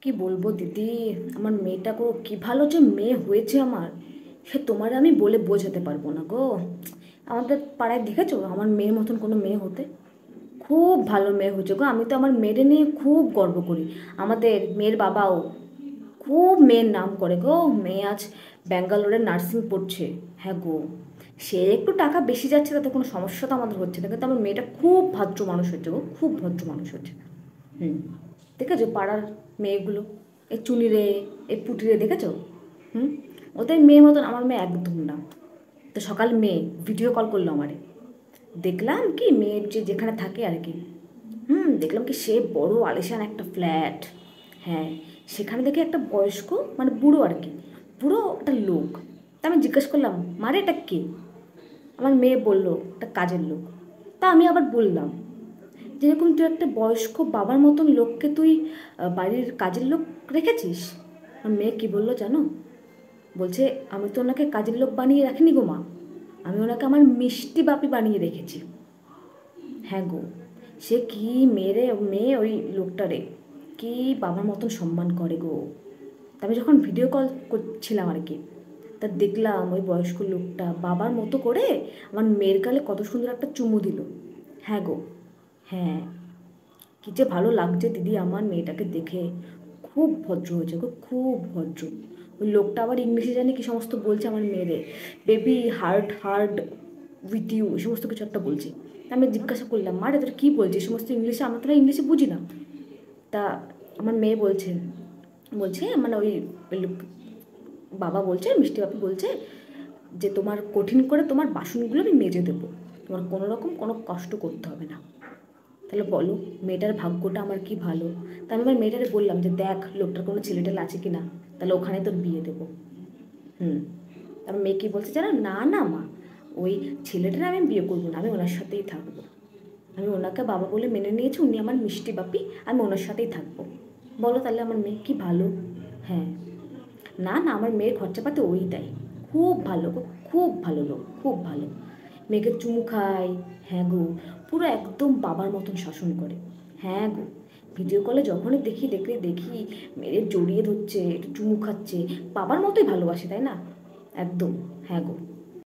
কি বলবো দিদি, আমার মেয়েটা গো, কি ভালো যে মেয়ে হয়েছে আমার, সে তোমার আমি বলে বোঝাতে পারবো না গো। আমাদের পাড়ায় দেখেছো আমার মেয়ের মতন কোনো মেয়ে হতে? খুব ভালো মেয়ে হয়েছে গো। আমি তো আমার মেয়ের নিয়ে খুব গর্ব করি। আমাদের মেয়ের বাবাও খুব মেয়ের নাম করে গো। মেয়ে আজ ব্যাঙ্গালোরে নার্সিং পড়ছে। হ্যাঁ গো, সে একটু টাকা বেশি যাচ্ছে, তাতে কোনো সমস্যা তো আমাদের হচ্ছে না, কিন্তু আমার মেয়েটা খুব ভদ্র মানুষ হচ্ছে গো, খুব ভদ্র মানুষ হচ্ছে। হুম, দেখেছো পাড়ার মেয়েগুলো, এই চুনি রে, এই পুটি রে, দেখেছো? হুম, ওদের মেয়ের মতন আমার মেয়ে একদম না। তো সকাল মেয়ে ভিডিও কল করলো আমারে, দেখলাম কি মেয়ের যে যেখানে থাকে আর কি। দেখলাম কি সে বড় আলিশান একটা ফ্ল্যাট। হ্যাঁ, সেখানে দেখে একটা বয়স্ক, মানে বুড়ো আর কি, বুড়ো একটা লোক। তা আমি জিজ্ঞেস করলাম, মারে এটা কে? আমার মেয়ে বলল একটা কাজের লোক। তা আমি আবার বললাম, যেরকম তুই একটা বয়স্ক বাবার মতন লোককে তুই বাড়ির কাজের লোক রেখেছিস? আমার মেয়ে কী বললো জানো? বলছে, আমি তো ওনাকে কাজের লোক বানিয়ে রাখিনি গো মা, আমি ওনাকে আমার মিষ্টি বাপি বানিয়ে রেখেছি। হ্যাঁ গো, সে কি মেরে মেয়ে ওই লোকটারে, কি বাবার মতন সম্মান করে গো। তা আমি যখন ভিডিও কল করছিলাম আর কি, তা দেখলাম ওই বয়স্ক লোকটা বাবার মতো করে আমার মেয়ের গালে কত সুন্দর একটা চুমু দিল। হ্যাঁ গো, হ্যাঁ, কী যে ভালো লাগছে দিদি আমার মেয়েটাকে দেখে। খুব ভদ্র হয়েছে গো, খুব ভদ্র। ওই লোকটা আবার ইংলিশে জানি কি সমস্ত বলছে আমার মেয়েরে, baby heart heart with you, এই সমস্ত কিছু একটা বলছে। তা আমি জিজ্ঞাসা করলাম, মারে তোর কী বলছে এই সমস্ত ইংলিশে? আমরা তো ইংলিশে বুঝি না। তা আমার মেয়ে বলছে, বলছে মানে ওই বাবা বলছে, মিষ্টি বাপি বলছে যে তোমার কঠিন করে তোমার বাসনগুলো আমি মেজে দেবো, তোমার কোনো রকম কোনো কষ্ট করতে হবে না। তাহলে বলো, মেয়েটার ভাগ্যটা আমার কি ভালো। তা আমি আমার মেয়েটারে বললাম যে দেখ লোকটার কোনো ছেলেটেল আছে কি না, তাহলে ওখানে তোর বিয়ে দেবো। হুম, তারপর মেয়ে কী বলছে জানো? না না মা, ওই ছেলেটার আমি বিয়ে করবো না, আমি ওনার সাথেই থাকবো। আমি ওনাকে বাবা বলে মেনে নিয়েছি, উনি আমার মিষ্টি বাপি, আমি ওনার সাথেই থাকবো। বলো তাহলে আমার মেয়ে কি ভালো। হ্যাঁ, না না, আমার মেয়ের খরচাপাতি ওই দেয়। খুব ভালো গো, খুব ভালো লোক, খুব ভালো। মেয়েকে চুমু খায়। হ্যাঁ গো, পুরো একদম বাবার মতন শাসন করে। হ্যাঁ গো, ভিডিও কলে যখনই দেখি মেয়ের জড়িয়ে ধরছে, একটু চুমু খাচ্ছে, বাবার মতোই ভালোবাসে, তাই না? একদম। হ্যাঁ গো।